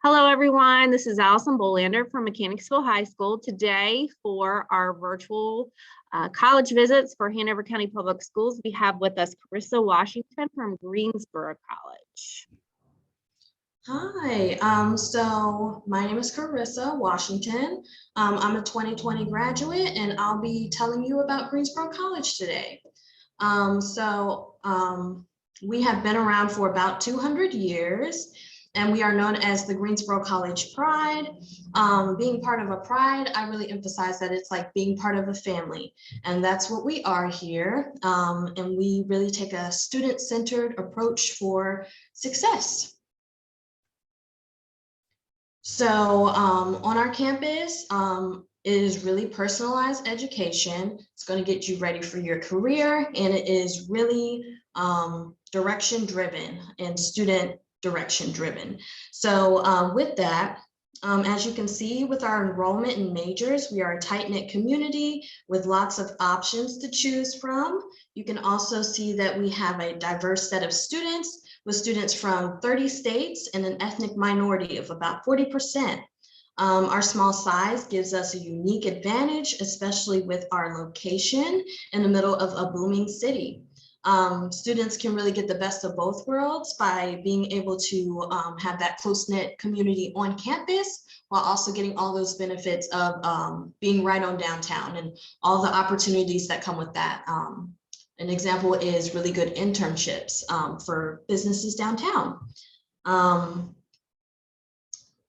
Hello, everyone. This is Allison Bolander from Mechanicsville High School. Today, for our virtual college visits for Hanover County Public Schools, we have with us Carissa Washington from Greensboro College. Hi, so my name is Carissa Washington. I'm a 2020 graduate and I'll be telling you about Greensboro College today. We have been around for about 200 years and we are known as the Greensboro College Pride. Being part of a pride, I really emphasize that it's like being part of a family, and that's what we are here. And we really take a student-centered approach for success. So on our campus, it is really personalized education. It's going to get you ready for your career, and it is really direction driven and student direction driven. So with that, as you can see with our enrollment in majors, we are a tight-knit community with lots of options to choose from. You can also see that we have a diverse set of students, with students from 30 states and an ethnic minority of about 40%. Our small size gives us a unique advantage, especially with our location in the middle of a booming city. Students can really get the best of both worlds by being able to have that close-knit community on campus, while also getting all those benefits of being right on downtown and all the opportunities that come with that. An example is really good internships for businesses downtown.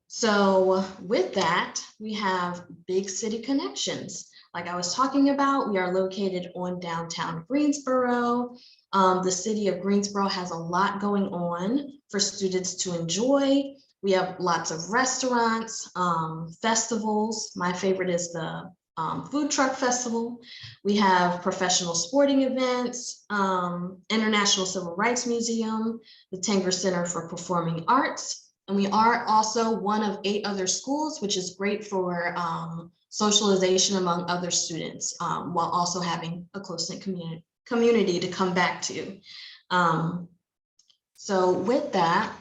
So with that, we have big city connections. Like I was talking about, we are located on downtown Greensboro. The city of Greensboro has a lot going on for students to enjoy. We have lots of restaurants, festivals. My favorite is the food truck festival. We have professional sporting events, International Civil Rights Museum, the Tanger Center for Performing Arts. And we are also one of 8 other schools, which is great for socialization among other students, while also having a close-knit community to come back to. So with that,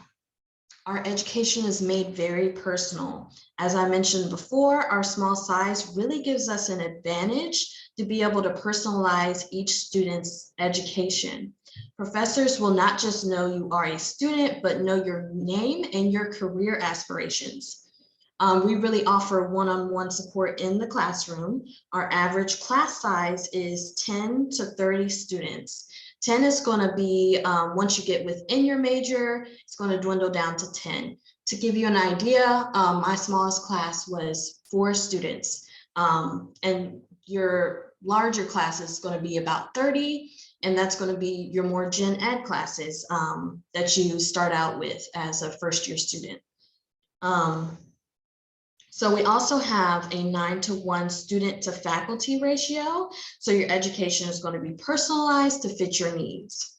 our education is made very personal. As I mentioned before, our small size really gives us an advantage to be able to personalize each student's education. Professors will not just know you are a student, but know your name and your career aspirations. We really offer one-on-one support in the classroom. Our average class size is 10 to 30 students. 10 is going to be, once you get within your major, it's going to dwindle down to 10. To give you an idea, my smallest class was 4 students. And your larger class is going to be about 30. And that's going to be your more gen ed classes that you start out with as a first-year student. So we also have a 9-to-1 student to faculty ratio. So your education is going to be personalized to fit your needs.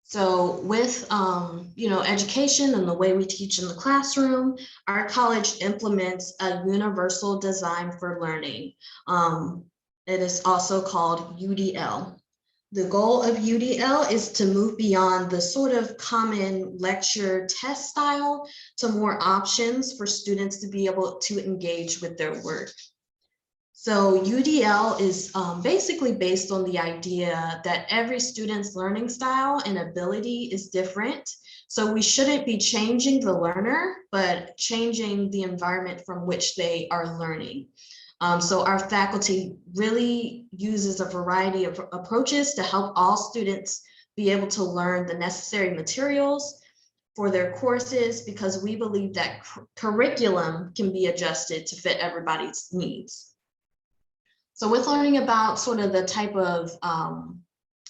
So with education and the way we teach in the classroom, our college implements a universal design for learning. It is also called UDL. The goal of UDL is to move beyond the sort of common lecture test style to more options for students to be able to engage with their work. So UDL is basically based on the idea that every student's learning style and ability is different. So we shouldn't be changing the learner, but changing the environment from which they are learning. So our faculty really uses a variety of approaches to help all students be able to learn the necessary materials for their courses, because we believe that curriculum can be adjusted to fit everybody's needs. So with learning about sort of the type of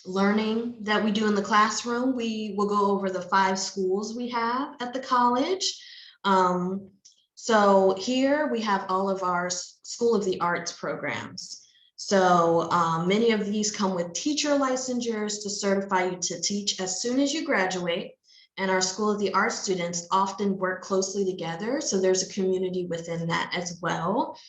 learning that we do in the classroom, we will go over the 5 schools we have at the college. So here we have all of our School of the Arts programs. So many of these come with teacher licensures to certify you to teach as soon as you graduate. And our School of the Arts students often work closely together. So there's a community within that as well.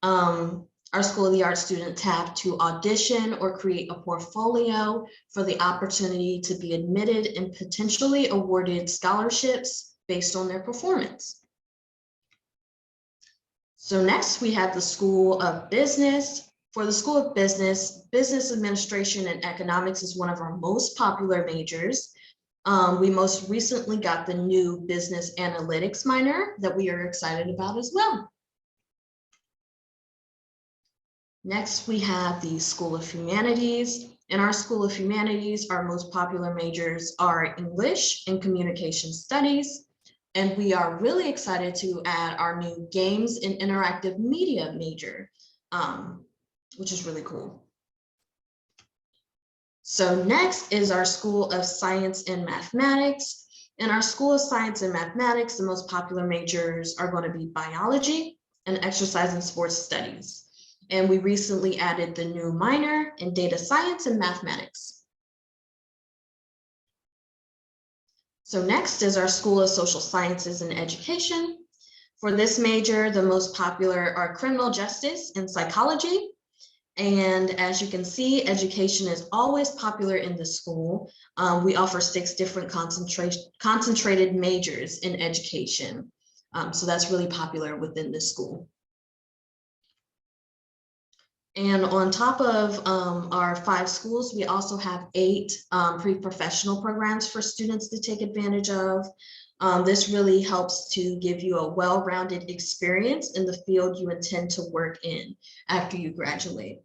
Our School of the Arts students have to audition or create a portfolio for the opportunity to be admitted and potentially awarded scholarships based on their performance. So next we have the School of Business. For the School of Business, Business Administration and Economics is one of our most popular majors. We most recently got the new Business Analytics minor that we are excited about as well. Next, we have the School of Humanities. In our School of Humanities, our most popular majors are English and Communication Studies. And we are really excited to add our new Games and Interactive Media major, which is really cool. So next is our School of Science and Mathematics. In our School of Science and Mathematics, the most popular majors are going to be Biology and Exercise and Sports Studies. And we recently added the new minor in Data Science and Mathematics. So next is our School of Social Sciences and Education. For this major, the most popular are Criminal Justice and Psychology. And as you can see, education is always popular in the school. We offer 6 different concentrated majors in education. So that's really popular within this school. And on top of our 5 schools, we also have 8 pre-professional programs for students to take advantage of. This really helps to give you a well-rounded experience in the field you intend to work in after you graduate.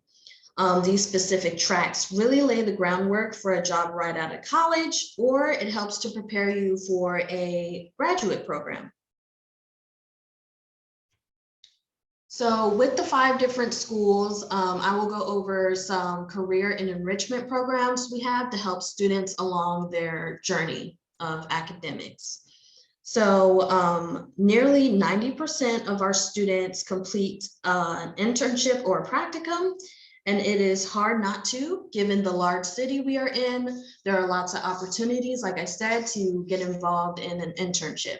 These specific tracks really lay the groundwork for a job right out of college, or it helps to prepare you for a graduate program. So with the 5 different schools, I will go over some career and enrichment programs we have to help students along their journey of academics. So nearly 90% of our students complete an internship or a practicum, and it is hard not to, given the large city we are in. There are lots of opportunities, like I said, to get involved in an internship.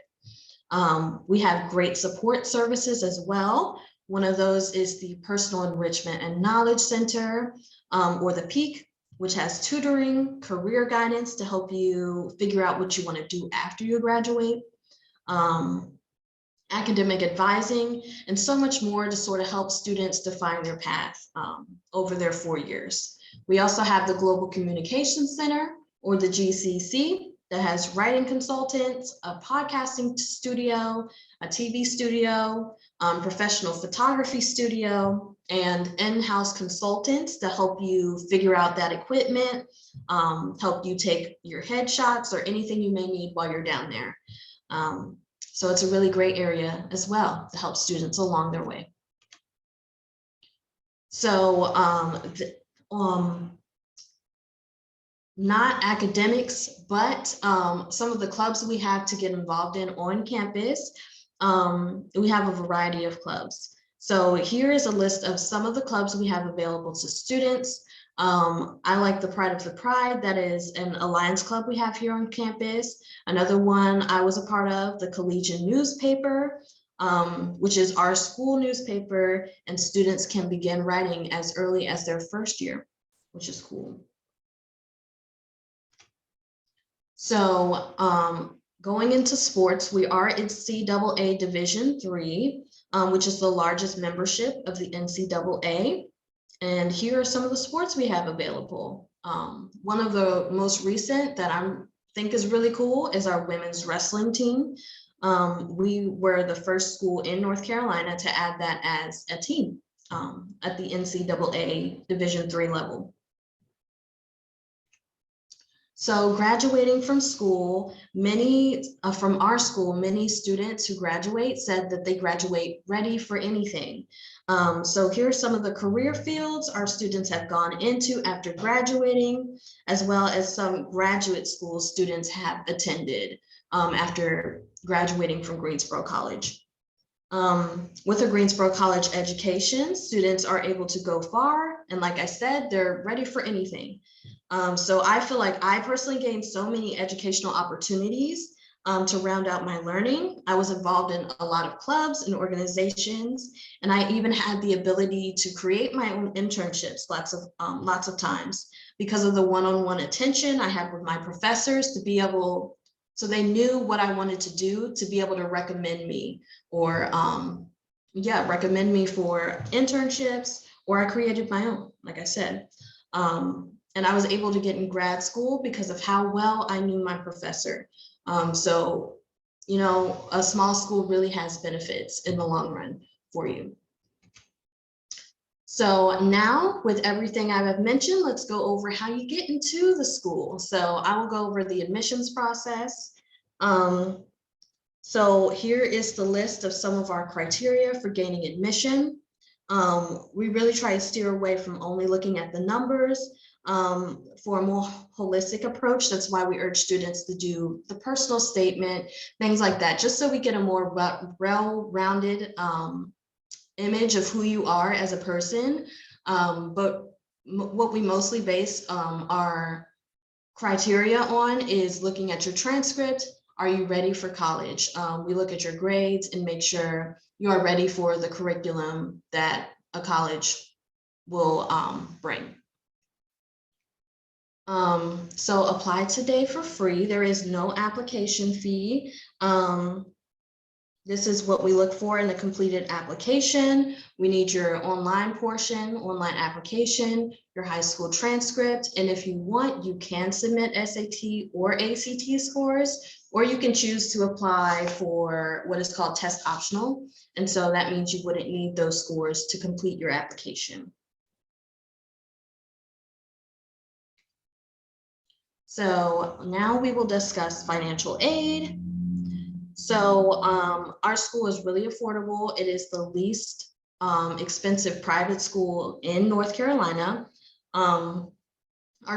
We have great support services as well. One of those is the Personal Enrichment and Knowledge Center, or the PEAK, which has tutoring, career guidance to help you figure out what you want to do after you graduate, academic advising, and so much more to sort of help students define their path over their 4 years. We also have the Global Communications Center, or the GCC, that has writing consultants, a podcasting studio, a TV studio, professional photography studio, and in-house consultants to help you figure out that equipment, help you take your headshots or anything you may need while you're down there. So it's a really great area as well to help students along their way. So not academics, but some of the clubs we have to get involved in on campus, we have a variety of clubs. So here is a list of some of the clubs we have available to students. I like the Pride of the Pride. That is an alliance club we have here on campus. Another one I was a part of, the Collegian Newspaper, which is our school newspaper, and students can begin writing as early as their first year, which is cool. So going into sports, we are in NCAA Division III, which is the largest membership of the NCAA. And here are some of the sports we have available. One of the most recent that I think is really cool is our women's wrestling team. We were the first school in North Carolina to add that as a team at the NCAA Division III level. So graduating from school, from our school, many students who graduate said that they graduate ready for anything. So here are some of the career fields our students have gone into after graduating, as well as some graduate school students have attended after graduating from Greensboro College. With a Greensboro College education, students are able to go far, and like I said, they're ready for anything. So I feel like I personally gained so many educational opportunities to round out my learning. I was involved in a lot of clubs and organizations, and I even had the ability to create my own internships lots of times because of the one-on-one attention I had with my professors to be able, so they knew what I wanted to do to be able to recommend me or recommend me for internships, or I created my own, like I said. And I was able to get in grad school because of how well I knew my professor. So, you know, a small school really has benefits in the long run for you. So now, with everything I've mentioned, let's go over how you get into the school. So I will go over the admissions process. So here is the list of some of our criteria for gaining admission. We really try to steer away from only looking at the numbers. For a more holistic approach, that's why we urge students to do the personal statement, things like that, just so we get a more well-rounded image of who you are as a person. But what we mostly base our criteria on is looking at your transcript. Are you ready for college? We look at your grades and make sure you are ready for the curriculum that a college will bring. So apply today for free. There is no application fee. This is what we look for in a completed application. We need your online portion, online application, your high school transcript. And if you want, you can submit SAT or ACT scores, or you can choose to apply for what is called test optional. And so that means you wouldn't need those scores to complete your application. So now we will discuss financial aid. So our school is really affordable. It is the least expensive private school in North Carolina. Our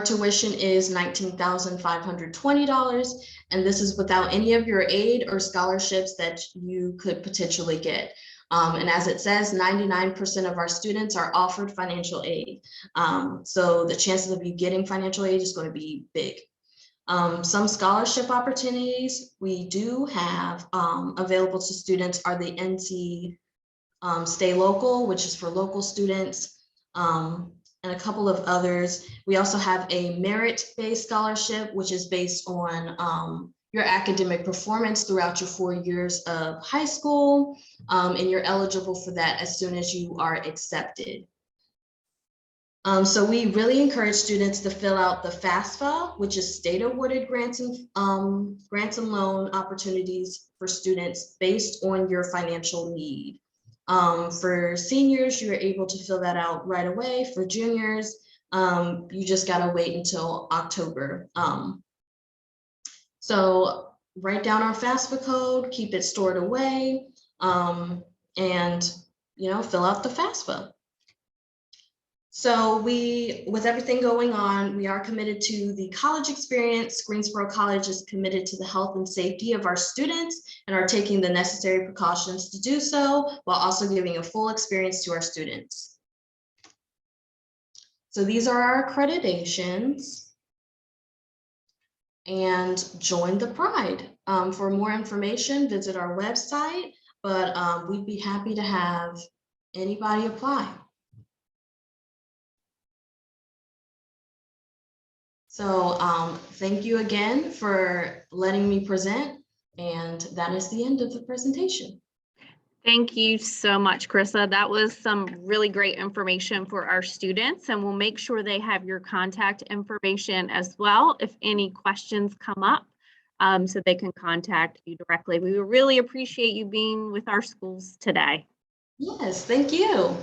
tuition is $19,520, and this is without any of your aid or scholarships that you could potentially get. And as it says, 99% of our students are offered financial aid. So the chances of you getting financial aid is going to be big. Some scholarship opportunities we do have available to students are the NC Stay Local, which is for local students, and a couple of others. We also have a merit-based scholarship, which is based on your academic performance throughout your 4 years of high school, and you're eligible for that as soon as you are accepted. So we really encourage students to fill out the FAFSA, which is state-awarded grants and loan opportunities for students based on your financial need. For seniors, you're able to fill that out right away. For juniors, you just gotta wait until October. So write down our FAFSA code, keep it stored away, and fill out the FAFSA. So with everything going on, we are committed to the college experience. Greensboro College is committed to the health and safety of our students and are taking the necessary precautions to do so, while also giving a full experience to our students. So these are our accreditations. And join the Pride. For more information, visit our website, but we'd be happy to have anybody apply. So thank you again for letting me present, and that is the end of the presentation. Thank you so much, Carissa. That was some really great information for our students, and we'll make sure they have your contact information as well if any questions come up, so they can contact you directly. We really appreciate you being with our schools today. Yes, thank you.